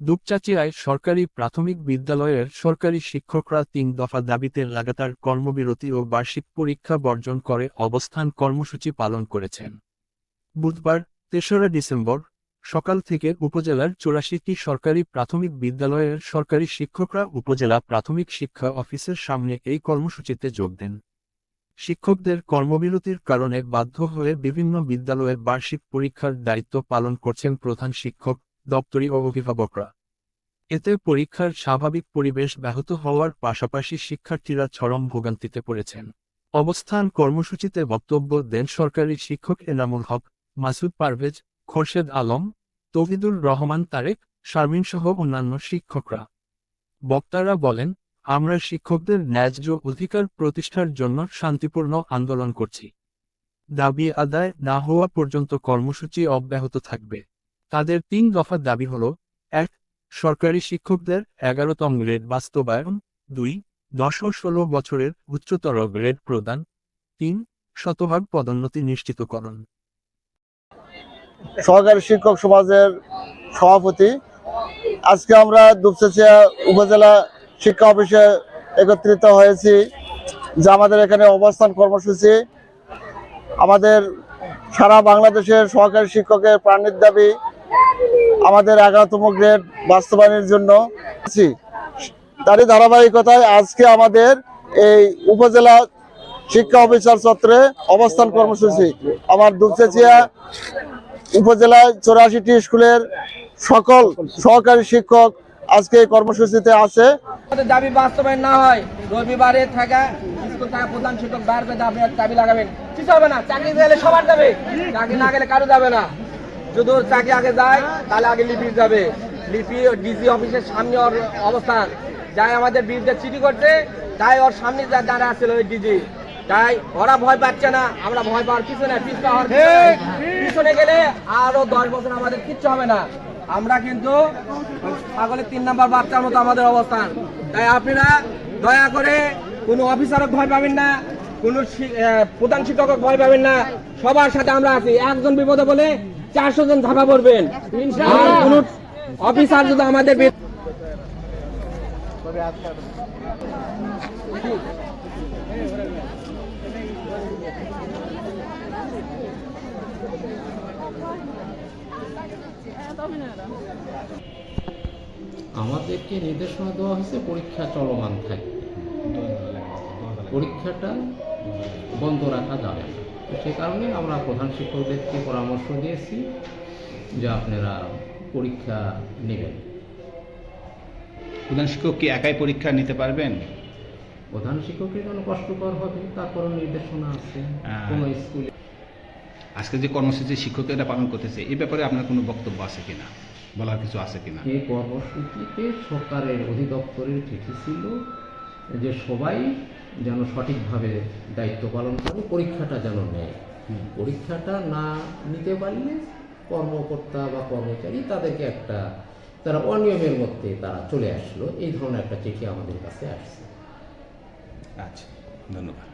দুপচাঁচিয়ায় সরকারি প্রাথমিক বিদ্যালয়ের সরকারি শিক্ষকরা ৩ দফা দাবিতে লাগাতার কর্মবিরতি ও বার্ষিক পরীক্ষা বর্জন করে অবস্থান কর্মসূচি পালন করেছেন। বুধবার ৩রা ডিসেম্বর সকাল থেকে উপজেলার ৮৪টি সরকারি প্রাথমিক বিদ্যালয়ের সরকারি শিক্ষকরা উপজেলা প্রাথমিক শিক্ষা অফিসের সামনে এই কর্মসূচিতে যোগ দেন। শিক্ষকদের কর্মবিরতির কারণে বাধ্য হয়ে বিভিন্ন বিদ্যালয়ের বার্ষিক পরীক্ষার দায়িত্ব পালন করছেন প্রধান শিক্ষক, দপ্তরি ও অভিভাবকরা। এতে পরীক্ষার স্বাভাবিক পরিবেশ ব্যাহত হওয়ার পাশাপাশি শিক্ষার্থীরা চরম ভোগান্তিতে পড়েছেন। অবস্থান কর্মসূচিতে বক্তব্য দেন সরকারি শিক্ষক এনামুল হক, মাসুদ পারভেজ, খোরশেদ আলম, তৌহিদুর রহমান তারেক, শারমিন সহ অন্যান্য শিক্ষকরা। বক্তারা বলেন, আমরা শিক্ষকদের ন্যায্য অধিকার প্রতিষ্ঠার জন্য শান্তিপূর্ণ আন্দোলন করছি। দাবি আদায় না হওয়া পর্যন্ত কর্মসূচি অব্যাহত থাকবে। তাদের ৩ দফা দাবি হল: ১. সরকারি শিক্ষকদের ১১তম গ্রেড বাস্তবায়ন, ২. ১০ ও ১৬ বছরের উচ্চতর গ্রেড প্রদান, ৩. শতভাগ পদোন্নতি নিশ্চিতকরণ। সহকারী শিক্ষক সমাজের সভাপতি। আজকে আমরা দুপচাঁচিয়া উপজেলা শিক্ষা অফিসে একত্রিত হয়েছি, যা আমাদের এখানে অবস্থান কর্মসূচি। আমাদের সারা বাংলাদেশের সহকারী শিক্ষকের প্রাণের দাবি আমাদের ১১তম গ্রেড বাস্তবায়নের জন্য। তারই ধারাবাহিকতায় আজকে আমাদের এই উপজেলা শিক্ষা অফিসার চত্বরে অবস্থান কর্মসূচি। আমার দুপচাঁচিয়া উপজেলায় ৮৪টি স্কুলের সকল সহকারী শিক্ষক আজকে এই কর্মসূচিতে আছে। দাবি বাস্তবায়ন না হয় রবিবারে থাকা স্কুল থাকা প্রধান শিক্ষক বার করে আপনি দাবি লাগাবেন, কিছু হবে না। চাকরি গেলে সবার যাবে, চাকরি না গেলে কারো যাবে না। যদি চাকরি আগে যায় তাহলে আগে লিপি যাবে, লিপি ডিসি অফিসের সামনে ওর অবস্থান। যাই আমাদের বিরুদ্ধে চিঠি করতে, তাই ওর সামনে যা দাঁড়া আছিল ওই ডিজি, তাই ওরা ভয় পাচ্ছে না, আমরা ভয় পাওয়ার কিছু না। পিছনে গেলে আরো ১০ বছর আমাদের কিচ্ছু হবে না। আমরা কিন্তু পাগলের ৩ নাম্বার বাচ্চার মতো আমাদের অবস্থান। তাই আপনারা দয়া করে কোনো অফিসারক ভয় পাবেন না, কোনো প্রধান শিক্ষক ভয় পাবেন না। সবার সাথে আমরা আছি। একজন বিপদে বলে ৪০০ জন ধাপা পড়বেন। আর কোন অফিসার যদি আমাদের আমাদেরকে নির্দেশনা দেওয়া হয়েছে পরীক্ষা চলমান থাকবে, পরীক্ষাটা বন্ধ রাখা যাবে না। তো সে কারণে আমরা প্রধান শিক্ষকদেরকে পরামর্শ দিয়েছি যে আপনারা পরীক্ষা নেবেন। প্রধান শিক্ষক কি একাই পরীক্ষা নিতে পারবেন? প্রধান শিক্ষকের জন্য কষ্টকর হবে, তারপরও নির্দেশনা আছে কোনো স্কুলে। আজকে যে কর্মসূচি শিক্ষকেরা পালন করতেছে, এই ব্যাপারে আপনার কোনো বক্তব্য আছে কিনা, বলার কিছু আছে কিনা? এই কর্মসূচিতে সরকারের অধিদপ্তরের চিঠি ছিল যে সবাই যেন সঠিকভাবে দায়িত্ব পালন করে, পরীক্ষাটা যেন নেয়। পরীক্ষাটা না নিতে পারলে কর্মকর্তা বা কর্মচারী তাদেরকে তারা অনিয়মের মধ্যে তারা চলে আসলো, এই ধরনের একটা চিঠি আমাদের কাছে আসছে। আচ্ছা, ধন্যবাদ।